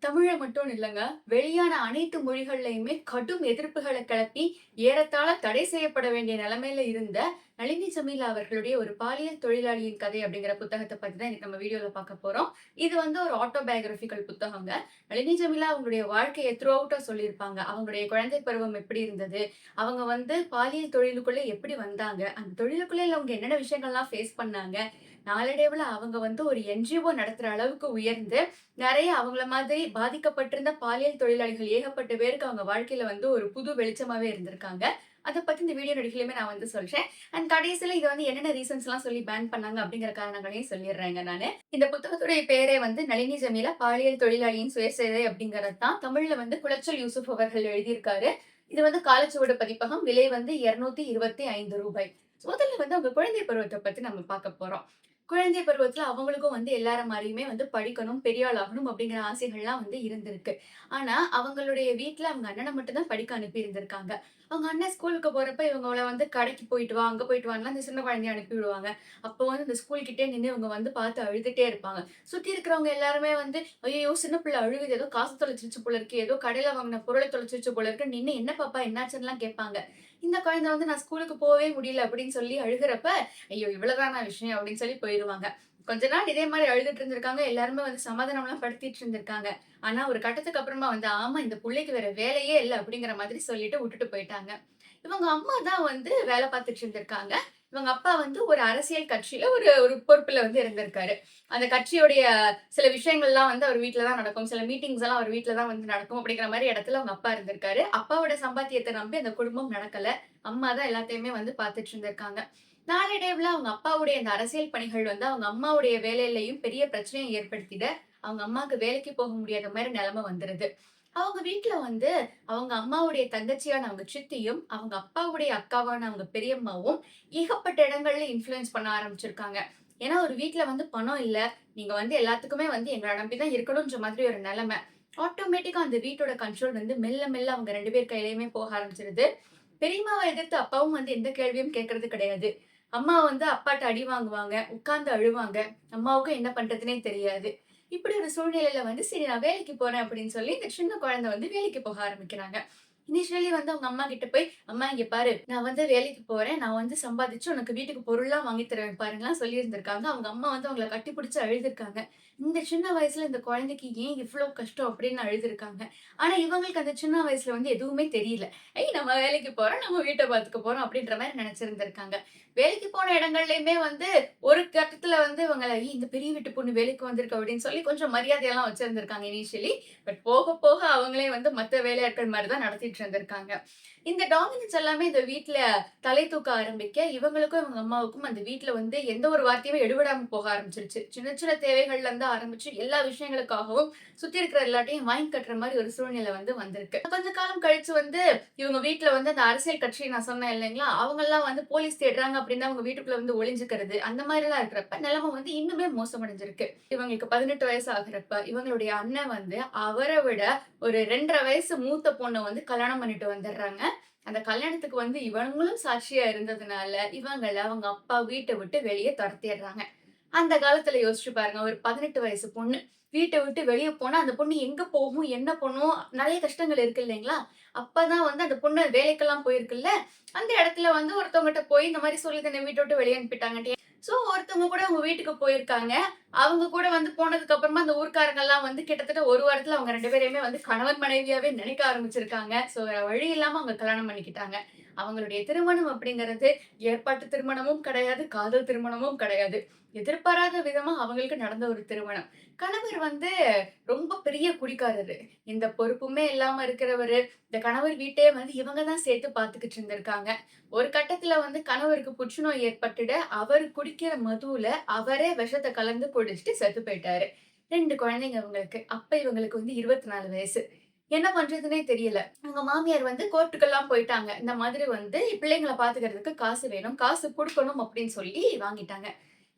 தமிழ மட்டும் இல்லங்க. வெளியான அனைத்து மொழிகள்லயுமே கடும் எதிர்ப்புகள கிளப்பி, ஏறத்தாழ தடை செய்யப்பட வேண்டிய நிலைமையில இருந்த நளினி ஜமீலா அவர்களுடைய ஒரு பாலியல் தொழிலாளியின் கதை அப்படிங்கிற புத்தகத்த பத்தி தான் இன்னைக்கு நம்ம வீடியோல பார்க்க போறோம். இது வந்து ஒரு ஆட்டோபயோகிராபிக்கல் புத்தகங்க. நளினி ஜமீலா அவங்களுடைய வாழ்க்கைய த்ரூ அவுட்டா சொல்லியிருப்பாங்க. அவங்களுடைய குழந்தை பருவம் எப்படி இருந்தது? அவங்க வந்து பாலியல் தொழிலுக்குள்ள எப்படி வந்தாங்க? அந்த தொழிலுக்குள்ள அவங்க என்னென்ன விஷயங்கள்லாம் ஃபேஸ் பண்ணாங்க? நாளடைவுல அவங்க வந்து ஒரு என்ஜிஓ நடத்துற அளவுக்கு உயர்ந்து நெறைய அவங்கள மாதிரி பாதிக்கப்பட்டிருந்த பாலியல் தொழிலாளிகள் ஏகப்பட்ட பேருக்கு அவங்க வாழ்க்கையில வந்து ஒரு புது வெளிச்சமாவே இருந்திருக்காங்க. அத பத்தி இந்த வீடியோ நொடிகளிலுமே நான் வந்து சொல்றேன். அண்ட் கடைசியில இத வந்து என்னென்ன ரீசன்ஸ்லாம் சொல்லி பேன் பண்ணாங்க அப்படிங்கிற காரணங்களையும் சொல்லிடுறேங்க நானு. இந்த புத்தகத்துடைய பேரே வந்து நளினி ஜமீலா பாலியல் தொழிலாளியின் சுயசேதை அப்படிங்கிறது தான். தமிழ்ல வந்து குளச்சல் யூசுப் அவர்கள் எழுதியிருக்காரு. இது வந்து காலச்சுவடு பதிப்பகம். விலை வந்து ரூ. 225. முதல்ல வந்து அவங்க குழந்தை பருவத்த பத்தி நம்ம பார்க்க போறோம். குழந்தை பருவத்துல அவங்களுக்கும் வந்து எல்லார மாரியுமே வந்து படிக்கணும், பெரிய ஆள் ஆகணும் அப்படிங்கிற ஆசைகள்லாம் வந்து இருந்திருக்கு. ஆனா, அவங்களுடைய வீட்ல அவங்க அண்ணன மட்டும் தான் படிக்க அனுப்பி இருந்திருக்காங்க. அவங்க அண்ணன் ஸ்கூலுக்கு போறப்ப இவங்கள வந்து கடைக்கு போயிட்டு வா, அங்க போயிட்டு வான்லாம் இந்த சின்ன குழந்தைய அனுப்பி விடுவாங்க. அப்போ வந்து இந்த ஸ்கூல் கிட்டயே நின்னு இவங்க வந்து பார்த்து அழுதுட்டே இருப்பாங்க. சுத்தி இருக்கிறவங்க எல்லாருமே வந்து, "ஐயய்யோ! சின்ன பிள்ளை அழுகுது. ஏதோ காசு தொலைச்சிருச்சு போல இருக்கு. ஏதோ கடையில வாங்குன பொருள தொலைச்சிருச்சு போல இருக்குன்னு" நின்னு, "என்ன பாப்பா என்னாச்சுன்னுலாம்" கேட்பாங்க. இந்த குழந்தை வந்து, "நான் ஸ்கூலுக்கு போவே முடியல" அப்படின்னு சொல்லி அழுகுறப்ப, ஐயோ! இவ்வளவுதானா விஷயம் அப்படின்னு சொல்லி போயிருவாங்க. கொஞ்ச நாள் இதே மாரி அழுதுட்டு இருந்திருக்காங்க. எல்லாருமே வந்து சமாதானம்லாம் படுத்திட்டு இருந்திருக்காங்க. ஆனா ஒரு கட்டத்துக்கு அப்புறமா வந்து, ஆமா இந்த புள்ளைக்கு வேற வேலையே இல்ல அப்படிங்கிற மாதிரி சொல்லிட்டு வுட்டுட்டு போயிட்டாங்க. இவங்க அம்மா தான் வந்து வேலை பார்த்துட்டு இருந்திருக்காங்க. இவங்க அப்பா வந்து ஒரு அரசியல் கட்சியில ஒரு ஒரு பொறுப்புல வந்து இருந்திருக்காரு. அந்த கட்சியுடைய சில விஷயங்கள்லாம் வந்து அவர் வீட்ல தான் நடக்கும். சில மீட்டிங்ஸ் எல்லாம் அவர் வீட்ல தான் வந்து நடக்கும் அப்படிங்கிற மாரி இடத்துல அவங்க அப்பா இருந்திருக்காரு. அப்பாவோட சம்பாத்தியத்த நம்பி அந்த குடும்பம் நடக்கல. அம்மா தான் எல்லாத்தையுமே வந்து பார்த்துட்டு இருந்திருக்காங்க. நாளடைவுல அவங்க அப்பாவுடைய அந்த அரசியல் பணிகள் வந்து அவங்க அம்மாவுடைய வேலையிலயும் பெரிய பிரச்சனையை ஏற்படுத்திட, அவங்க அம்மாக்கு வேலைக்கு போக முடியாத மாரி நிலைமை வந்துருது. அவங்க வீட்ல வந்து அவங்க அம்மாவுடைய தங்கச்சியான அவங்க சித்தியும், அவங்க அப்பாவுடைய அக்காவான அவங்க பெரியம்மாவும் ஏகப்பட்ட இடங்கள்ல இன்ஃப்ளூயன்ஸ் பண்ண ஆரம்பிச்சிருக்காங்க. ஏன்னா ஒரு வீட்ல வந்து பணம் இல்ல. நீங்க வந்து எல்லாத்துக்குமே வந்து எங்கள நம்பி தான் இருக்கணும்ன்ற மாதிரி ஒரு நிலைமை. ஆட்டோமேட்டிக்கா அந்த வீட்டோட கண்ட்ரோல் வந்து மெல்ல மெல்ல அவங்க 2 பேர் கையிலயுமே போக ஆரம்பிச்சுருது. பெரியம்மாவ எதிர்த்து அப்பாவும் வந்து எந்த கேள்வியும் கேட்கறது கிடையாது. அம்மா வந்து அப்பாட்ட அடி வாங்குவாங்க, உட்கார்ந்து அழுவாங்க. அம்மாவுக்கும் என்ன பண்றதுன்னே தெரியாது. இப்படி ஒரு சூழ்நிலையில வந்து சரி நான் வேலைக்கு போறேன் அப்படின்னு சொல்லி இந்த சின்ன குழந்தை வந்து வேலைக்கு போக ஆரம்பிக்கிறாங்க. இனிஷியலி வந்து அவங்க அம்மா கிட்ட போய், "அம்மா இங்க பாரு, நான் வந்து வேலைக்கு போறேன். நான் வந்து சம்பாதிச்சு உனக்கு வீட்டுக்கு பொருள்லாம் வாங்கி தருவேன் பாருங்கலாம்" சொல்லியிருந்திருக்காங்க. அவங்க அம்மா வந்து அவங்கள கட்டிப்பிடிச்சு அழுதுருக்காங்க. இந்த சின்ன வயசுல இந்த குழந்தைக்கு ஏன் இவ்ளோ கஷ்டம் அப்படின்னு அழுதுருக்காங்க. ஆனா இவங்களுக்கு அந்த சின்ன வயசுல வந்து எதுவுமே தெரியல. நம்ம வேலைக்கு போறோம், நம்ம வீட்ட பார்த்துக்க போறோம் அப்படின்ற மாரி நெனச்சிருந்திருக்காங்க. வேலைக்கு போன இடங்கள்லயுமே வந்து ஒரு கட்டத்துல வந்து இவங்கள, இந்த பெரிய வீட்டு பொண்ணு வேலைக்கு வந்திருக்கு" அப்படின்னு சொல்லி கொஞ்சம் மரியாதையெல்லாம் வச்சிருந்திருக்காங்க இனிஷியலி. பட் போக போக அவங்களே வந்து மத்த வேலையாட்கள் மாரி தான் நடத்திட்டு இருந்திருக்காங்க. இந்த டாமினன்ஸ் எல்லாமே இந்த வீட்ல தலை தூக்க ஆரம்பிக்க, இவங்களுக்கும் இவங்க அம்மாவுக்கும் அந்த வீட்ல வந்து எந்த ஒரு வார்த்தையுமே எடுபடாம போக ஆரம்பிச்சுருச்சு. சின்ன சின்ன தேவைகள்ல இருந்து ஆரம்பிச்சு எல்லா விஷயங்களுக்காகவும் சுத்தி இருக்கிற எல்லாத்தையும் வாங்கி கட்டுற மாரி ஒரு சூழ்நிலை வந்து வந்திருக்கு. கொஞ்ச காலம் கழிச்சு வந்து இவங்க வீட்ல வந்து அந்த அரசியல் கட்சி நான் சொன்னேன் இல்லைங்களா? அவங்கலாம் வந்து போலீஸ் தேடுறாங்க அப்டின்னா அவங்க வீட்டுக்குள்ள வந்து ஒளிஞ்சுக்கிறது, அந்த மாரிலாம் இருக்கிறப்ப நிலைமை வந்து இன்னுமே மோசமடைஞ்சிருக்கு. இவங்களுக்கு 18 வயசு ஆகுறப்ப, இவங்களுடைய அண்ணன் வந்து அவர விட ஒரு 2 1/2 வயசு மூத்த பொண்ண வந்து கல்யாணம் பண்ணிட்டு வந்துடுறாங்க. அந்த கல்யாணத்துக்கு வந்து இவங்களும் சாட்சியா இருந்ததுனால, இவங்கள அவங்க அப்பா வீட்ட விட்டு வெளிய தொரத்திர்றாங்க. அந்த காலத்துல யோசிச்சு பாருங்க. ஒரு 18 வயசு பொண்ணு. வீட்ட விட்டு வெளிய போனா, அந்த பொண்ணு எங்க போகும்? என்ன பண்ணும்? நெறைய கஷ்டங்கள் இருக்கு இல்லைங்களா? அப்பதான் வந்து அந்த பொண்ணு வேலைக்கெல்லாம் போயிருக்குல்ல, அந்த இடத்துல வந்து ஒருத்தவங்கட்ட போய் இந்த மாரி சொல்லி என்ன வீட்ட விட்டு வெளிய அனுப்பிட்டாங்கன்ட்டு. சோ ஒருத்தவங்க கூட அவங்க வீட்டுக்கு போயிருக்காங்க. அவங்க கூட வந்து போனதுக்கு அப்புறமா அந்த ஊர்க்காரங்கலாம் வந்து கிட்டத்தட்ட 1 வாரத்துல அவங்க 2 பேரையுமே வந்து கணவன் மனைவியாவே நினைக்க ஆரம்பிச்சிருக்காங்க. சோ வேற வழி இல்லாம அவங்க கல்யாணம் பண்ணிக்கிட்டாங்க. அவங்களுடைய திருமணம் அப்படிங்கிறது ஏற்பாட்டு திருமணமும் கிடையாது, காதல் திருமணமும் கிடையாது. எதிர்பாராத விதமா அவங்களுக்கு நடந்த ஒரு திருமணம். கணவர் வந்து ரொம்ப பெரிய குடிகாரரு. எந்த பொறுப்புமே இல்லாம இருக்கிறவரு. இந்த கணவர் வீட்டையே வந்து இவங்க தான் சேர்த்து பார்த்துக்கிட்டு இருந்திருக்காங்க. ஒரு கட்டத்துல வந்து கணவருக்கு புற்றுநோய் ஏற்பட்டுட, அவரு குடிக்கிற மதுவுல அவரே விஷத்த கலந்து குடிச்சுட்டு செத்து போயிட்டாரு. 2 குழந்தைங்க இவங்களுக்கு. அப்ப இவங்களுக்கு வந்து 24 வயசு. என்ன பண்றதுன்னே தெரியல. அவங்க மாமியார் வந்து கோர்ட்டுக்கெல்லாம் போயிட்டாங்க. இந்த மாதிரி வந்து பிள்ளைங்கள பார்த்துக்கிறதுக்கு காசு வேணும். காசு குடுக்கணும் அப்படின்னு சொல்லி வாங்கிட்டாங்க.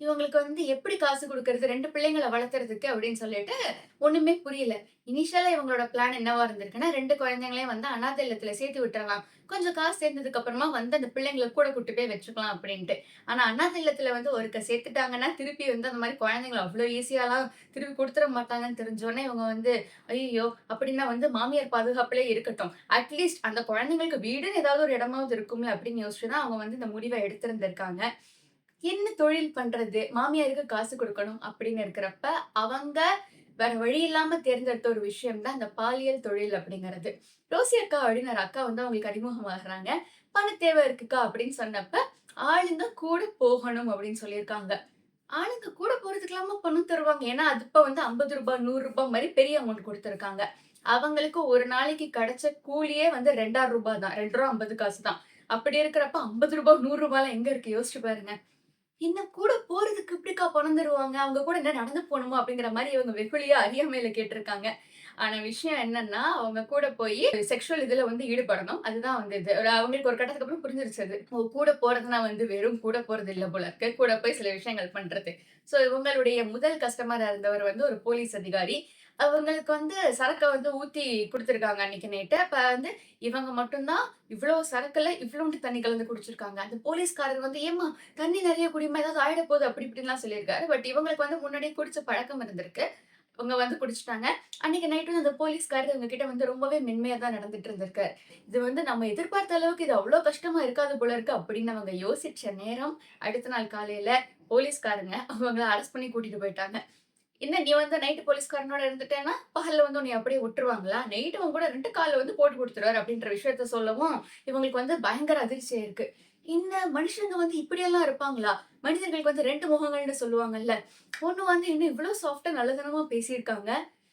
இவங்களுக்கு வந்து எப்படி காசு குடுக்கறது? 2 பிள்ளைங்கள வளர்த்துறதுக்கு அப்படின்னு சொல்லிட்டு ஒண்ணுமே புரியல. இனிஷியலா இவங்களோட பிளான் என்னவா இருந்திருக்குன்னா, 2 குழந்தைங்களையும் வந்து அனாதை இல்லத்துல சேர்த்து விட்டுறலாம். கொஞ்சம் காசு சேர்ந்ததுக்கு அப்புறமா வந்து அந்த பிள்ளைங்கள கூட கூட்டு போய் வச்சுக்கலாம் அப்படின்ட்டு. ஆனா அனாதை இல்லத்துல வந்து ஒருக்கா சேர்த்துட்டாங்கன்னா, திருப்பி வந்து அந்த மாரி குழந்தைங்கள அவ்ளோ ஈஸியாலாம் திருப்பி குடுத்துற மாட்டாங்கன்னு தெரிஞ்சோனே, இவங்க வந்து ஐய்யயோ! அப்படின்னா வந்து மாமியார் பாதுகாப்புலயே இருக்கட்டும். அட்லீஸ்ட் அந்த குழந்தைங்களுக்கு வீடுன்னு ஏதாவது ஒரு இடமாவது இருக்கும்ல அப்படின்னு யோசிச்சு தான் அவங்க வந்து இந்த முடிவ எடுத்திருந்திருக்காங்க. என்ன தொழில் பண்றது? மாமியாருக்கு காசு குடுக்கணும் அப்படின்னு இருக்கிறப்ப, அவங்க வேற வழி இல்லாம தேர்ந்தெடுத்த ஒரு விஷயம் தான் இந்த பாலியல் தொழில் அப்படிங்கிறது. ரோசி அக்கா அப்படின்னு ஒரு அக்கா வந்து அவங்களுக்கு அறிமுகமாகுறாங்க. "பண தேவை இருக்குக்கா" அப்படின்னு சொன்னப்ப, "ஆளுங்க கூட போகணும்" அப்படின்னு சொல்லியிருக்காங்க. ஆளுங்க கூட போறதுக்கெல்லாமா பணம் தருவாங்க. ஏன்னா, அது இப்ப வந்து ரூ. 50 ரூ. 100 மாரி பெரிய அமௌண்ட் குடுத்துருக்காங்க. அவங்களுக்கு ஒரு நாளைக்கு கிடைச்ச கூலியே வந்து ரூ. 2.50 தான். ரூ. 2.50 காசு தான். அப்படி இருக்கிறப்ப ரூ. 50 ரூ. 100லாம் எங்க இருக்கு? யோசிச்சு பாருங்க. என்ன கூட போறதுக்கு எப்படிக்கா பணம் தருவாங்க? அவங்க கூட என்ன நடந்து போணுமா? அப்படிங்கிற மாரி இவங்க வெகுளியா அறியாமையில கேட்டிருக்காங்க. ஆனா விஷயம் என்னன்னா, அவங்க கூட போயி செக்சுவல் இதுல வந்து ஈடுபடணும். அதுதான் வந்து இது. அவங்களுக்கு ஒரு கட்டத்துக்கு அப்புறம் புரிஞ்சிருச்சு அது. ஓ! கூட போறதுனா வந்து வெறும் கூட போறது இல்ல போல இருக்கு. கூட போய் சில விஷயங்கள் பண்றது. ஸோ இவங்களுடைய முதல் கஸ்டமரா இருந்தவர் வந்து ஒரு போலீஸ் அதிகாரி. அவங்களுக்கு வந்து சரக்க வந்து ஊத்தி குடுத்துருக்காங்க அன்னைக்கு நைட்டு. அப்ப வந்து இவங்க மட்டும் தான் இவ்ளோ சரக்குல இவ்ளோண்டு தண்ணி கலந்து குடிச்சிருக்காங்க. அந்த போலீஸ்காரர் வந்து, "ஏம்மா தண்ணி நெறைய குடிம்மா, ஏதாவது ஆயிட போது" அப்படி இப்படின்லாம் சொல்லியிருக்காரு. பட் இவங்களுக்கு வந்து முன்னாடியே குடிச்ச பழக்கம் இருந்திருக்கு. இவங்க வந்து குடிச்சுட்டாங்க. அன்னைக்கு நைட்டு அந்த போலீஸ்காரர் இவங்க கிட்ட வந்து ரொம்பவே மென்மையா தான் நடந்துட்டு இருந்திருக்காரு. இது வந்து நம்ம எதிர்பார்த்த அளவுக்கு இது அவ்ளோ கஷ்டமா இருக்காது போல இருக்கு அப்படின்னு அவங்க யோசிச்ச நேரம், அடுத்த நாள் காலையில போலீஸ்காரங்க அவங்கள அரெஸ்ட் பண்ணி கூட்டிட்டு போயிட்டாங்க. "என்ன நீ வந்து நைட்டு போலீஸ்காரனோட இருந்துட்டேன்னா, பகல்ல வந்து உன்னைய அப்படியே விட்டுருவாங்களா? நைட்டு உன் கூட 2 கால்ல வந்து போட்டு குடுத்துருவாரு" அப்படின்ற விஷயத்த சொல்லவும், இவங்களுக்கு வந்து பயங்கர அதிர்ச்சி ஆயிருக்கு. இந்த மனுஷங்க வந்து இப்படியெல்லாம் இருப்பாங்களா? மனிதர்களுக்கு வந்து 2 முகங்கள்னு சொல்லுவாங்கல்ல. ஒண்ணு வந்து இன்னும் இவ்ளோ சாஃப்ட்டா நல்லதனமா பேசியிருக்காங்க.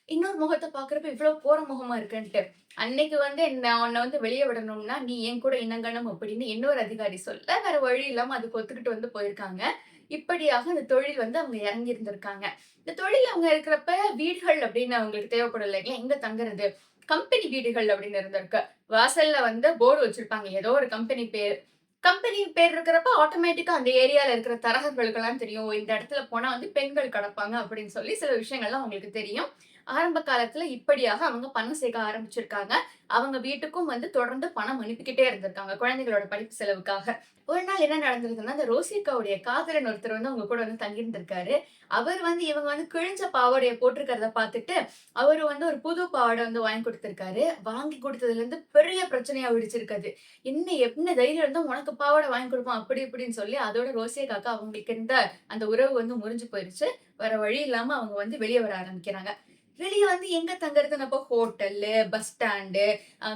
இன்னொரு முகத்த பார்க்குறப்ப இவ்ளோ கோர முகமா இருக்குன்ட்டு. அன்னைக்கு வந்து நான் உன்ன வந்து வெளிய விடணும்னா, நீ என் கூட இணங்கணும் அப்படின்னு இன்னொரு அதிகாரி சொல்ல, வேற வழி இல்லாம அதுக்கு ஒத்துக்கிட்டு வந்து போயிருக்காங்க. இப்படியாக இந்த தொழில் வந்து அவங்க இறங்கி இருந்திருக்காங்க. இந்த தொழில் அவங்க இருக்கிறப்ப வீடுகள் அப்படின்னு அவங்களுக்கு தேவைப்படும் இல்லைங்களா? எங்க தங்குறது? கம்பெனி வீடுகள் அப்படின்னு இருந்திருக்கு. வாசல்ல வந்து போர்டு வச்சிருப்பாங்க. ஏதோ ஒரு கம்பெனி பேரு. கம்பெனி பேர் இருக்கிறப்ப ஆட்டோமேட்டிக்கா அந்த ஏரியால இருக்கிற தரகர்களுக்கெல்லாம் தெரியும். ஓ! இந்த இடத்துல போனா வந்து பெண்கள் கடப்பாங்க அப்படின்னு சொல்லி சில விஷயங்கள்லாம் அவங்களுக்கு தெரியும். ஆரம்ப காலத்துல இப்படியாக அவங்க பணம் சேர்க்க ஆரம்பிச்சிருக்காங்க. அவங்க வீட்டுக்கும் வந்து தொடர்ந்து பணம் அனுப்பிக்கிட்டே இருந்திருக்காங்க. குழந்தைகளோட படிப்பு செலவுக்காக. ஒரு நாள் என்ன நடந்திருக்குன்னா, அந்த ரோசி அக்காவுடைய காதலன் ஒருத்தர் வந்து அவங்க கூட வந்து தங்கியிருந்திருக்காரு. அவர் வந்து இவங்க வந்து கிழிஞ்ச பாவாடைய போட்டிருக்கிறத பார்த்துட்டு, அவரு வந்து ஒரு புது பாவாடை வந்து வாங்கி குடுத்திருக்காரு. வாங்கி குடுத்ததுலருந்து பெரிய பிரச்சனையா வெடிச்சிருக்கு அது. என்ன தைரியம் இருந்தா உனக்கு பாவாடை வாங்கி குடுப்பான் அப்படி இப்படின்னு சொல்லி, அதோட ரோசி அக்காக்கு அவங்களுக்கு இருந்த அந்த உறவு வந்து முறிஞ்சு போயிருச்சு. வேற வழி இல்லாம அவங்க வந்து வெளிய வர ஆரம்பிக்கிறாங்க. வெளிய வந்து எங்க தங்குறதுன்னு அப்போ ஹோட்டலு, பஸ் ஸ்டாண்டு,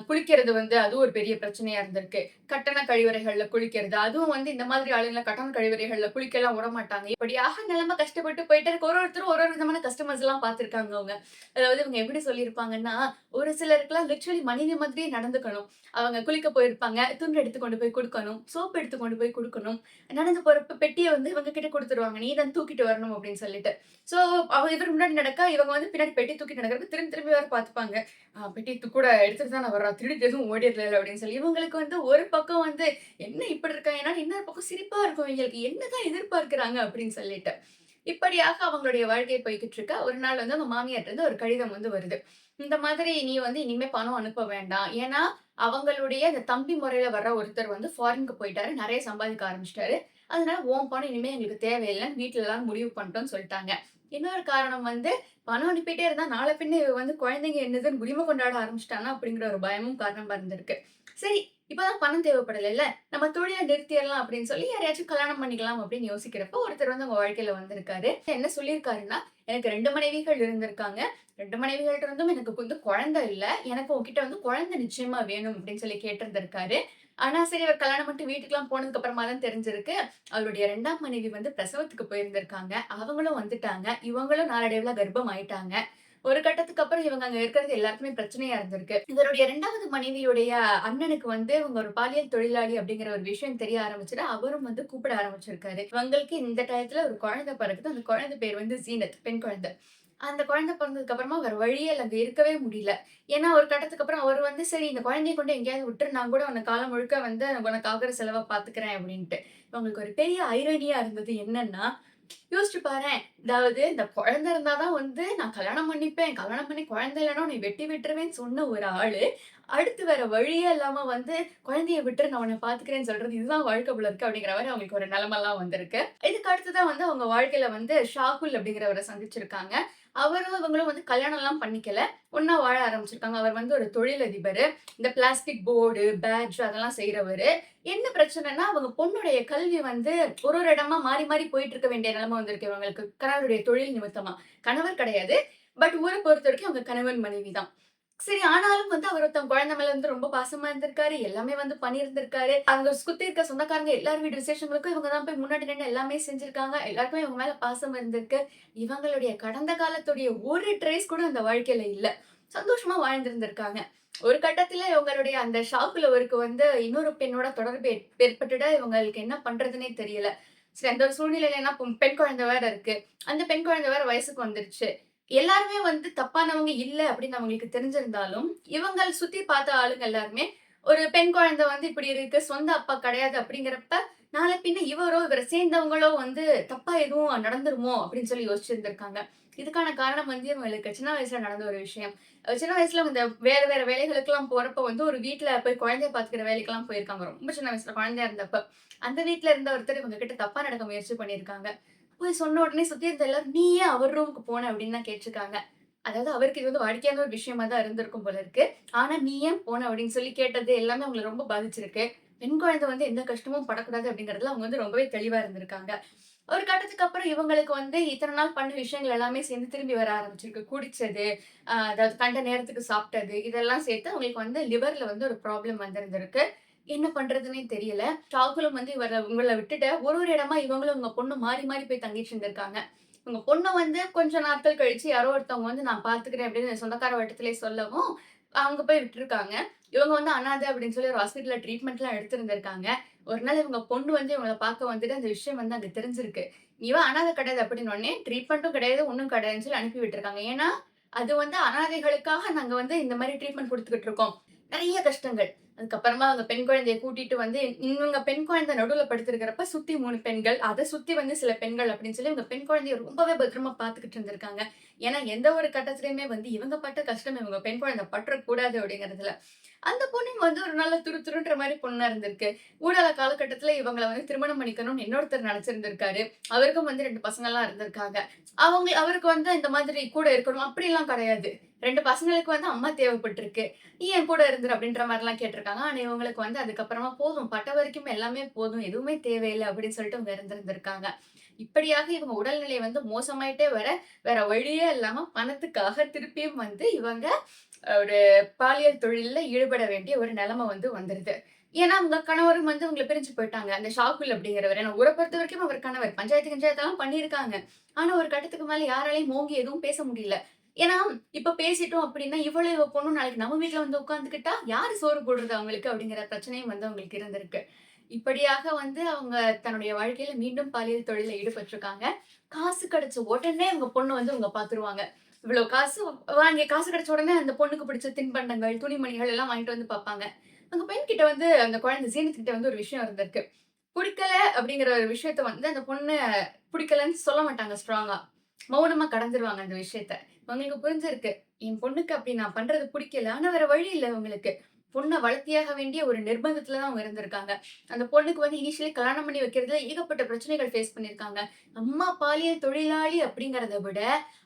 குளிக்கிறது வந்து அதுவும் ஒரு பெரிய பிரச்சனையா இருந்திருக்கு. கட்டண கழிவறைகள்ல குளிக்கிறது. அதுவும் வந்து இந்த மாதிரி ஆளுங்கள கட்டண கழிவறைகள்ல குளிக்கலாம் விடமாட்டாங்க. இப்படியாக நிலைமை கஷ்டப்பட்டு போயிட்டு இருக்கு. ஒரு ஒருத்தரும் ஒரு ஒரு விதமான கஸ்டமர்ஸ்லாம் பார்த்துருக்காங்க அவங்க. அதாவது இவங்க எப்படி சொல்லியிருப்பாங்கன்னா, ஒரு சிலருக்குலாம் லிட்டரலி மனைவி மாதிரியே நடந்துக்கணும். அவங்க குளிக்க போயிருப்பாங்க. துண்டு எடுத்து கொண்டு போய் குடுக்கணும். சோப் எடுத்து கொண்டு போய் குடுக்கணும். நடந்து போறப்ப பெட்டிய வந்து இவங்க கிட்ட குடுத்துருவாங்க. நீ தான் தூக்கிட்டு வரணும் அப்படின்னு சொல்லிட்டு. ஸோ இவரு முன்னாடி நடக்க, இவங்க வந்து பின்னாடி பெட்டி தூக்கிட்டு நடக்கிறப்ப திரும்பி திரும்பி வேற பார்த்துப்பாங்க. பெட்டி கூட எடுத்துட்டு தான வர்றா. திருடிட்டு எதுவும் ஓடிறல அப்படின்னு சொல்லி. இவங்களுக்கு வந்து ஒரு பக்கம் வந்து என்ன இப்படி இருக்காங்கன்னா, இன்னொரு பக்கம் சிரிப்பா இருக்கும் இவங்களுக்கு. என்னதான் எதிர்பார்க்கிறாங்க அப்படின்னு சொல்லிட்டு. இப்படியாக அவங்களுடைய வாழ்க்கை போய்க்கிட்டு இருக்கு. ஒரு நாள் வந்து அவங்க மாமியார்ட்டருந்து ஒரு கடிதம் வந்து வருது. இந்த மாதிரி நீ வந்து இனிமே பணம் அனுப்ப வேண்டாம். ஏன்னா, அவங்களுடைய அந்த தம்பி முறையில வர்ற ஒருத்தர் வந்து ஃபாரின்க்கு போயிட்டாரு. நெறைய சம்பாதிக்க ஆரம்பிச்சுட்டாரு. அதனால உன் பணம் இனிமே எங்களுக்கு தேவையில்லன்னு வீட்ல எல்லாரும் முடிவு பண்ணிட்டோம்னு சொல்ட்டாங்க. இன்னொரு காரணம் வந்து பணம் அனுப்பிட்டே இருந்தா நாள பின்ன இவ வந்து குழந்தைங்க என்னதுன்னு உரிமை கொண்டாட ஆரம்பிச்சுட்டான்னா அப்படிங்கிற ஒரு பயமும் காரணமா இருந்திருக்கு. சரி, இப்பதான் பணம் தேவைப்படலைல்ல. நம்ம தொழில நிறுத்திறலாம் அப்படின்னு சொல்லி யாரையாச்சும் கல்யாணம் பண்ணிக்கலாம் அப்படின்னு யோசிக்கிறப்போ, ஒருத்தர் வந்து உங்க வாழ்க்கையில வந்திருக்காரு. என்ன சொல்லியிருக்காருன்னா, "எனக்கு 2 மனைவிகள் இருந்திருக்காங்க. 2 மனைவிகள்ட்ட இருந்தும் எனக்கு வந்து குழந்தை இல்ல. எனக்கு உன்கிட்ட வந்து குழந்தை நிச்சயமா வேணும்" அப்படின்னு சொல்லி கேட்டிருந்திருக்காரு. ஆனா சரி அவர் கல்யாணம் பண்ணிட்டு வீட்டுக்குலாம் போனதுக்கு அப்புறமா தான் தெரிஞ்சிருக்கு. அவருடைய 2ஆம் மனைவி வந்து பிரசவத்துக்கு போயிருந்திருக்காங்க. அவங்களும் வந்துட்டாங்க. இவங்களும் நாளடைவுல கர்ப்பம் ஆயிட்டாங்க. ஒரு கட்டத்துக்கு அப்புறம் இவங்க அங்க இருக்கிறது எல்லாருக்குமே பிரச்சனையா இருந்திருக்கு. இவருடைய 2வது மனைவியுடைய அண்ணனுக்கு வந்து இவங்க ஒரு பாலியல் தொழிலாளி அப்படிங்கிற ஒரு விஷயம் தெரிய ஆரம்பிச்சுட்டு, அவரும் வந்து கூப்பிட ஆரம்பிச்சிருக்காரு. இவங்களுக்கு இந்த டயத்துல ஒரு குழந்தை பிறக்குது. அந்த குழந்தை பேர் வந்து ஜீனத். பெண் குழந்தை. அந்த குழந்தை பொறந்ததுக்கு அப்புறமா வேற வழியே இல்ல. அங்க இருக்கவே முடியல. ஏன்னா ஒரு கட்டத்துக்கு அப்புறம் அவரு வந்து, "சரி இந்த குழந்தைய கொண்டு எங்கேயாவது விட்டுரு. நான் கூட உன்ன காலம் முழுக்க வந்து உனக்கு ஆகுற செலவ பார்த்துக்கிறேன்" அப்படின்ட்டு. இவங்களுக்கு ஒரு பெரிய ஐரனியா இருந்தது என்னன்னா, யோசிச்சு பாரேன். அதாவது இந்த குழந்தை இருந்தா தான் வந்து நான் கல்யாணம் பண்ணிப்பேன். கல்யாணம் பண்ணி குழந்தை இல்லன்னா உன்னை வெட்டி விட்டுருவேன்னு சொன்ன ஒரு ஆளு, அடுத்து வேற வழியே இல்லாம வந்து குழந்தைய விட்டுரு நான் உன்ன பார்த்துக்கிறேன்னு சொல்றது, இதுதான் வாழ்க்கை போல இருக்கு அப்படிங்கிற மாரி அவங்களுக்கு ஒரு நிலைமைலாம் வந்திருக்கு. இதுக்கு அடுத்ததா வந்து அவங்க வாழ்க்கையில வந்து ஷாகுல் அப்படிங்கிறவர சந்திச்சிருக்காங்க. அவரும் இவங்களும் வந்து கல்யாணம்லாம் பண்ணிக்கல. ஒண்ணா வாழ ஆரம்பிச்சிருக்காங்க. அவர் வந்து ஒரு தொழிலதிபரு. இந்த பிளாஸ்டிக் போர்டு, பேட்ஜ் அதெல்லாம் செய்றவரு. என்ன பிரச்சனைன்னா, அவங்க பொண்ணுடைய கல்வி வந்து ஒரு ஒரு இடமா மாறி மாறி போயிட்டு இருக்க வேண்டிய நிலைமை வந்திருக்கு இவங்களுக்கு. கணவருடைய தொழில் நிமித்தமா. கணவர் கிடையாது. பட் ஊர பொறுத்தவரைக்கும் அவங்க கணவன் மனைவி தான். சரி ஆனாலும் வந்து அவர் தன் குழந்தை மேல வந்து ரொம்ப பாசமா இருந்திருக்காரு. எல்லாமே வந்து பண்ணியிருந்திருக்காரு. அவங்க சுத்தி இருக்க சொந்தக்காரங்க எல்லார் வீட்டு விசேஷங்களுக்கும் இவங்க தான் போய் முன்னாடி நின்னு எல்லாமே செஞ்சிருக்காங்க. எல்லாருக்குமே இவங்க மேல பாசம் இருந்திருக்கு. இவங்களுடைய கடந்த காலத்துடைய ஒரு ட்ரேஸ் கூட அந்த வாழ்க்கையில இல்ல. சந்தோஷமா வாழ்ந்திருந்திருக்காங்க. ஒரு கட்டத்துல இவங்களுடைய அந்த ஷாப்புலவருக்கு வந்து இன்னொரு பெண்ணோட தொடர்பு ஏற்பட்டுட இவங்களுக்கு என்ன பண்றதுன்னே தெரியல. சரி அந்த ஒரு சூழ்நிலையில என்ன பெண் குழந்தை வேற இருக்கு. அந்த பெண் குழந்தை வேற வயசுக்கு வந்துருச்சு. எல்லாருமே வந்து தப்பானவங்க இல்ல அப்படின்னு அவங்களுக்கு தெரிஞ்சிருந்தாலும், இவங்கள் சுத்தி பார்த்த ஆளுங்க எல்லாருமே, ஒரு பெண் குழந்தை வந்து இப்படி இருக்கு, சொந்த அப்பா கிடையாது அப்படிங்கிறப்ப, நாள பின்ன இவரோ, இவர சேர்ந்தவங்களோ வந்து தப்பா எதுவும் நடந்துருமோ அப்படின்னு சொல்லி யோசிச்சிருந்திருக்காங்க. இதுக்கான காரணம் வந்து இவங்களுக்கு சின்ன வயசுல நடந்த ஒரு விஷயம். சின்ன வயசுல இந்த வேற வேற வேலைகளுக்கெல்லாம் போறப்ப வந்து ஒரு வீட்ல போய் குழந்தைய பார்த்துக்கிற வேலைக்கெல்லாம் போயிருக்காங்க. ரொம்ப சின்ன வயசுல குழந்தையா இருந்தப்ப. அந்த வீட்ல இருந்த ஒருத்தர் இவங்க கிட்ட தப்பா நடக்க முயற்சி பண்ணியிருக்காங்க. போய் சொன்ன உடனே சுத்தி இருந்த எல்லாரும், "நீ ஏன் அவர் ரூமுக்கு போன?" அப்படின்னு தான் கேட்டுருக்காங்க. அதாவது அவருக்கு இது வந்து வாடிக்கையான ஒரு விஷயமா தான் இருந்திருக்கும் போல இருக்கு. ஆனா, "நீ ஏன் போன?" அப்படின்னு சொல்லி கேட்டது எல்லாமே அவங்கள ரொம்ப பாதிச்சிருக்கு. பெண் குழந்தை வந்து எந்த கஷ்டமும் படக்கூடாது அப்படிங்கிறதுல அவங்க வந்து ரொம்பவே தெளிவா இருந்திருக்காங்க. ஒரு கட்டத்துக்கு அப்புறம் இவங்களுக்கு வந்து இத்தன நாள் பண்ண விஷயங்கள் எல்லாமே சேர்ந்து திரும்பி வர ஆரம்பிச்சிருக்கு. குடிச்சது, அதாவது கண்ட நேரத்துக்கு சாப்பிட்டது, இதெல்லாம் சேர்த்து அவங்களுக்கு வந்து லிவர்ல வந்து ஒரு ப்ராப்ளம் வந்திருந்திருக்கு. என்ன பண்றதுன்னே தெரியல. ஷாகுலும் வந்து இவங்கள விட்டுட்டு ஒரு ஒரு இடமா இவங்களும் இவங்க பொண்ணும் மாறி மாறி போய் தங்கிட்டு இருந்திருக்காங்க. இவங்க பொண்ண வந்து கொஞ்ச நாட்கள் கழிச்சு யாரோ ஒருத்தவங்க வந்து நான் பார்த்துக்கிறேன் அப்படின்னு சொந்தக்கார வட்டத்திலேயே சொல்லவும், அங்க போய் விட்டுருக்காங்க. இவங்க வந்து அனாதை அப்படின்னு சொல்லி ஒரு ஹாஸ்பிட்டல்ல ட்ரீட்மெண்ட்லாம் எடுத்திருந்திருக்காங்க. ஒரு நாள் இவங்க பொண்ணு வந்து இவங்கள பார்க்க வந்துட்டு அந்த விஷயம் வந்து அங்க தெரிஞ்சிருக்கு. "நீ அனாதை கிடையாது" அப்படின்னோனே, ட்ரீட்மெண்ட்டும் கிடையாது, ஒண்ணும் கிடையாதுன்னு சொல்லி அனுப்பி விட்டுருக்காங்க. ஏன்னா, அது வந்து அனாதைகளுக்காக நாங்க வந்து இந்த மாரி ட்ரீட்மெண்ட் குடுத்துக்கிட்டு இருக்கோம். நெறைய கஷ்டங்கள். அதுக்கப்புறமா அவங்க பெண் குழந்தைய கூட்டிட்டு வந்து இவங்க பெண் குழந்தை நடுவுல படுத்திருக்கிறப்ப சுத்தி 3 பெண்கள், அத சுத்தி வந்து சில பெண்கள் அப்படின்னு சொல்லி இவங்க பெண் குழந்தைய ரொம்பவே பத்திரமா பார்த்துக்கிட்டு இருந்திருக்காங்க. ஏன்னா, எந்த ஒரு கட்டத்திலயுமே வந்து இவங்க பட்ட கஷ்டம் இவங்க பெண் குழந்தை பற்றக்கூடாது அப்படிங்கிறதுல. அந்த பொண்ணும் வந்து ஒரு நல்ல துருதுருன்ற மாரி பொண்ணா இருந்திருக்கு. ஊடால காலகட்டத்தில இவங்கள வந்து திருமணம் பண்ணிக்கணும்னு இன்னொருத்தர் நெனச்சிருந்திருக்காரு. அவருக்கும் வந்து 2 பசங்கலாம் இருந்திருக்காங்க. அவருக்கு வந்து இந்த மாதிரி கூட இருக்கணும் அப்படிலாம் கிடையாது. 2 பசங்களுக்கு வந்து அம்மா தேவைப்பட்டிருக்கு. "நீ என் கூட இருந்துரு" அப்படின்ற மாரிலாம் கேட்டிருக்காங்க. ஆனா இவங்களுக்கு வந்து அதுக்கப்புறமா போதும் பட்ட வரைக்கும் எல்லாமே போதும். எதுவுமே தேவையில்ல அப்படின்னு சொல்லிட்டு அவங்க இருந்திருந்திருக்காங்க. இப்படியாக இவங்க உடல்நிலை வந்து மோசமாயிட்டே வேற வழியே இல்லாம பணத்துக்காக திருப்பியும் வந்து இவங்க ஒரு பாலியல் தொழில்ல ஈடுபட வேண்டிய ஒரு நிலைமை வந்து வந்துருது. ஏன்னா, அவங்க கணவரும் வந்து இவங்கள பிரிஞ்சு போயிட்டாங்க. அந்த ஷாகுல் அப்படிங்கிறவரு. ஏன்னா ஊர பொறுத்தவரைக்கும் அவர் கணவர். பஞ்சாயத்து கிஞ்சாயத்தெல்லாம் பண்ணியிருக்காங்க. ஆனா, ஒரு கட்டத்துக்கு மேல யாராலயும் ஓங்கி எதுவும் பேச முடியல. ஏன்னா, இப்ப பேசிட்டோம் அப்படின்னா, இவளும் இவ பொண்ணும் நாளைக்கு நம்ம வீட்ல வந்து உட்கார்ந்துக்கிட்டா, யாரு சோறு போடுறது அவங்களுக்கு? அப்படிங்கிற பிரச்சனையும் வந்து அவங்களுக்கு இருந்திருக்கு. இப்படியாக வந்து அவங்க தன்னுடைய வாழ்க்கையில மீண்டும் பாலியல் தொழில்ல ஈடுபட்டுருக்காங்க. காசு கிடைச்ச உடனே உங்க பொண்ணு வந்து இவங்க பார்த்துருவாங்க. இவ்வளோ காசு வாங்கி காசு கிடைச்ச உடனே அந்த பொண்ணுக்கு பிடிச்ச தின்பண்டங்கள், துணிமணிகள் எல்லாம் வாங்கிட்டு வந்து பார்ப்பாங்க. அந்த பெண் கிட்ட வந்து அந்த குழந்தை ஜீனத் கிட்ட வந்து ஒரு விஷயம் இருந்திருக்கு. புடிக்கல அப்படிங்கிற ஒரு விஷயத்த வந்து அந்த பொண்ணு புடிக்கலன்னு சொல்ல மாட்டாங்க ஸ்ட்ராங்கா. மௌனமா கடந்துருவாங்க அந்த விஷயத்த. அவங்களுக்கு புரிஞ்சிருக்கு. என் பொண்ணுக்கு அப்படி நான் பண்றது புடிக்கல. ஆனா வேற வழி இல்ல அவங்களுக்கு. பொண்ண வளர்த்தியாக வேண்டிய ஒரு நிர்பந்தத்துல தான் அவங்க இருந்திருக்காங்க. அந்த பொண்ணுக்கு வந்து இனிஷியலி கல்யாணம் பண்ணி வைக்கிறதுல ஏகப்பட்ட பிரச்சனைகள் ஃபேஸ் பண்ணியிருக்காங்க. அம்மா பாலியல் தொழிலாளி அப்படிங்கிறத விட,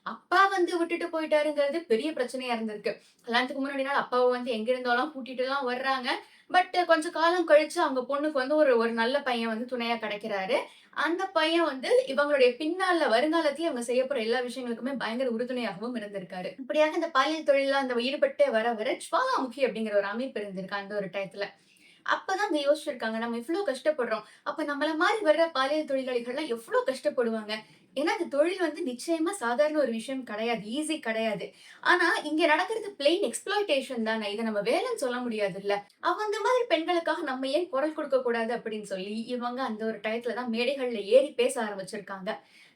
அப்பா வந்து விட்டுட்டு போயிட்டாருங்கிறது பெரிய பிரச்சனையா இருந்திருக்கு. கல்யாணத்துக்கு முன்னாடி நாள் அப்பாவ வந்து எங்க இருந்தோலாம் கூட்டிட்டுலாம் வர்றாங்க. பட் கொஞ்ச காலம் கழிச்சு அவங்க பொண்ணுக்கு வந்து ஒரு ஒரு நல்ல பையன் வந்து துணையா கிடைக்கிறாரு. அந்த பையன் வந்து இவங்களுடைய பின்னால வருங்காலத்தில இவங்க செய்யப்போற எல்லா விஷயங்களுக்குமே பயங்கர உறுதுணையாகவும் இருந்திருக்காரு. இப்படியாக இந்த பாலியல் தொழில்ல அந்த ஈடுபட்டே வர ஜுவாலாமுகி அப்படிங்கிற ஒரு அமைப்பு இருந்திருக்கு அந்த ஒரு டயத்துல. அப்பதான் அவங்க யோசிச்சிருக்காங்க. நம்ம இவ்ளோ கஷ்டப்படுறோம். அப்ப நம்மள மாரி வர்ற பாலியல் தொழிலாளிகள்லாம் எவ்ளோ கஷ்டப்படுவாங்க. ஏன்னா, அந்த தொழில் வந்து நிச்சயமா சாதாரண ஒரு விஷயம் கிடையாது. ஈஸி கிடையாது. ஆனா, இங்க நடக்கிறது பிளெயின் எக்ஸ்ப்ளாய்டேஷன் தானே. இத நம்ம வேலைன்னு சொல்ல முடியாதுல்ல. அவங்க மாதிரி பெண்களுக்காக நம்ம ஏன் குரல் கொடுக்க கூடாது அப்படின்னு சொல்லி, இவங்க அந்த ஒரு டயத்துல தான் மேடைகள்ல ஏறி பேச ஆரம்பிச்சிருக்காங்க.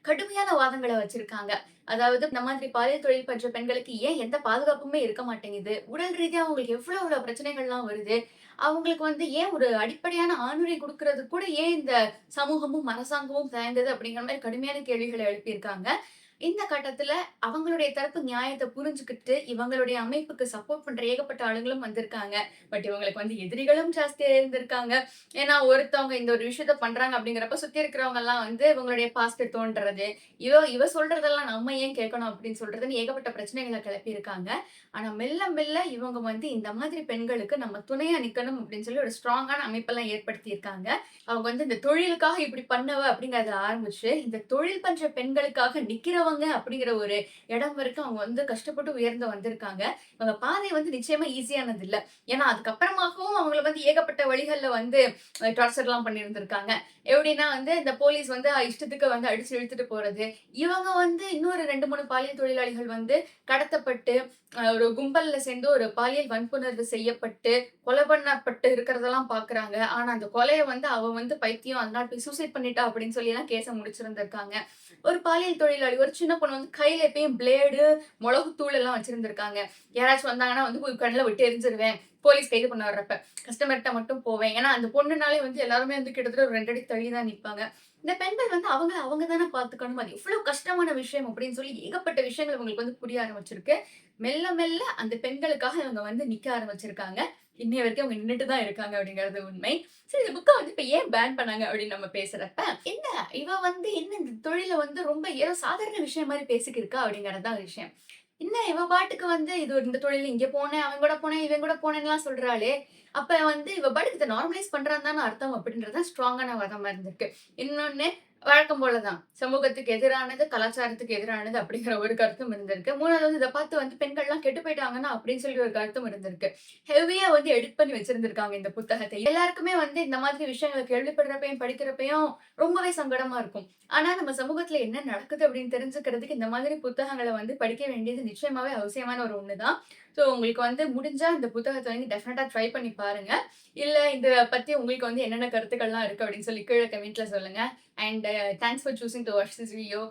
கடுமையான வாதங்கள வச்சிருக்காங்க. அதாவது இந்த மாதிரி பாலியல் தொழில் பண்ற பெண்களுக்கு ஏன் எந்த பாதுகாப்புமே இருக்க மாட்டேங்குது? உடல் ரீதியா அவங்களுக்கு எவ்வளவு பிரச்சனைகள்லாம் வருது? அவங்களுக்கு வந்து ஏன் ஒரு அடிப்படையான ஆணுறை குடுக்குறதுக்கு கூட ஏன் இந்த சமூகமும், அரசாங்கமும் தயங்குது? அப்படிங்கிற மாரி கடுமையான கேள்விகள எழுப்பியிருக்காங்க. இந்த கட்டத்துல அவங்களுடைய தரப்பு நியாயத்த புரிஞ்சுகிட்டு, இவங்களுடைய அமைப்புக்கு சப்போர்ட் பண்ற ஏகப்பட்ட ஆளுங்களும் வந்திருக்காங்க. பட் இவங்களுக்கு வந்து எதிரிகளும் ஜாஸ்தியா இருந்திருக்காங்க. ஏன்னா, ஒருத்தவங்க இந்த ஒரு விஷயத்த பண்றாங்க அப்படிங்கிறப்ப, சுத்தி இருக்கிறவங்கலாம் வந்து இவங்களுடைய பாஸ்ட்ட தோண்டுறது, இவ இவ சொல்றதெல்லாம் நம்ம ஏன் கேட்கணும் அப்படின்னு சொல்றதுன்னு ஏகப்பட்ட பிரச்சனைகள கிளப்பியிருக்காங்க. ஆனா மெல்ல மெல்ல இவங்க வந்து இந்த மாதிரி பெண்களுக்கு நம்ம துணையா நிக்கணும் அப்படின்னு சொல்லி ஒரு ஸ்ட்ராங்கான அமைப்பெல்லாம் ஏற்படுத்தியிருக்காங்க. அவங்க வந்து இந்த தொழிலுக்காக இப்படி பண்ணவ அப்படிங்கிறத ஆரம்பிச்சு, இந்த தொழில் பண்ற பெண்களுக்காக நிக்கிறவங்க அப்படிங்கிற ஒரு இடம் வரைக்கும் அவங்க வந்து கஷ்டப்பட்டு உயர்ந்து வந்திருக்காங்க. இவங்க பாதை வந்து நிச்சயமா ஈஸியானது இல்ல. ஏன்னா, அதுக்கப்புறமாகவும் அவங்கள வந்து ஏகப்பட்ட வழிகள்ல வந்து டார்ச்சர்லாம் பண்ணியிருந்திருக்காங்க. எப்படின்னா வந்து இந்த போலீஸ் வந்து இஷ்டத்துக்கு வந்து அடிச்சு இழுத்துட்டு போறது. இவங்க வந்து இன்னொரு 2, 3 பாலியல் தொழிலாளிகள் வந்து கடத்தப்பட்டு, ஒரு கும்பல்ல சேர்ந்து ஒரு பாலியல் வன்புணர்வு செய்யப்பட்டு, கொலை பண்ணப்பட்டு இருக்கிறதெல்லாம் பார்க்குறாங்க. ஆனா, அந்த கொலைய வந்து அவ வந்து பைத்தியம் அதனால போய் சூசைட் பண்ணிட்டா அப்படின்னு சொல்லிலாம் கேஸ முடிச்சிருந்திருக்காங்க. ஒரு பாலியல் தொழிலாளி, ஒரு சின்ன பொண்ணு வந்து கையில எப்பயும் பிளேடு, மொளகுத்தூள் எல்லாம் வச்சிருந்திருக்காங்க. யாராச்சும் வந்தாங்கன்னா வந்து போய் கண்ல விட்டு எரிஞ்சுருவேன். போலீஸ் கைது பண்ண வர்றப்ப. கஸ்டமர்ட்ட மட்டும் போவேன். ஏன்னா, அந்த பொண்ணுனாலே வந்து எல்லாருமே வந்து கிட்டத்தட்ட ஒரு 2 அடி தள்ளி தான் நிப்பாங்க. இந்த பெண்கள் வந்து அவங்கள அவங்க தானே பார்த்துக்கணும். அது எவ்வளவு கஷ்டமான விஷயம் அப்படின்னு சொல்லி ஏகப்பட்ட விஷயங்கள் இவங்களுக்கு வந்து புரிய ஆரம்பிச்சிருக்கு. மெல்ல மெல்ல அந்த பெண்களுக்காக இவங்க வந்து நிக்க ஆரம்பிச்சிருக்காங்க. இன்னைய வரைக்கும் அவங்க நின்னுட்டு தான் இருக்காங்க அப்படிங்கிறது உண்மை. சரி இந்த புக்க வந்து இப்ப ஏன் பேன் பண்ணாங்க அப்படின்னு நம்ம பேசுறப்ப, என்ன இவ வந்து என்ன இந்த தொழில வந்து ரொம்ப ஏதோ சாதாரண விஷயம் மாரி பேசிக்கிருக்கா அப்படிங்கிறது தான் விஷயம். என்ன இவ பாட்டுக்கு வந்து இது இந்த தொழில் இங்க போனேன், அவன் கூட போனேன், இவன் கூட போனேன்லாம் சொல்றாளே! அப்ப வந்து இவ பாட்டுக்கு இத நார்மலைஸ் பண்றான்னு தான அர்த்தம் அப்படின்றது தான் ஸ்ட்ராங்கான வாதமா இருந்திருக்கு. இன்னொன்னு வழக்கம் போல தான். சமூகத்துக்கு எதிரானது, கலாச்சாரத்துக்கு எதிரானது அப்படிங்கிற ஒரு கருத்தும் இருந்திருக்கு. 3வது வந்து இத பார்த்து வந்து பெண்கள்லாம் கெட்டு போயிட்டாங்கன்னா அப்படின்னு சொல்லி ஒரு கருத்தும் இருந்திருக்கு. ஹெவியா வந்து எடிட் பண்ணி வச்சிருந்திருக்காங்க இந்த புத்தகத்தை. எல்லாருக்குமே வந்து இந்த மாதிரி விஷயங்கள கேள்விப்படுறப்பயும், படிக்கிறப்பயும் ரொம்பவே சங்கடமா இருக்கும். ஆனா நம்ம சமூகத்துல என்ன நடக்குது அப்படின்னு தெரிஞ்சுக்கிறதுக்கு இந்த மாதிரி புத்தகங்கள வந்து படிக்க வேண்டியது நிச்சயமாவே அவசியமான ஒரு ஒண்ணு தான். ஸோ உங்களுக்கு வந்து முடிஞ்சா இந்த புத்தகத்த வந்து டெஃபினட்டா ட்ரை பண்ணி பாருங்க. இல்ல இத பத்தி உங்களுக்கு வந்து என்னென்ன கருத்துக்கள்லாம் இருக்கு அப்படின்னு சொல்லி கீழ கமெண்ட்ல சொல்லுங்க. And thanks for choosing to watch this video.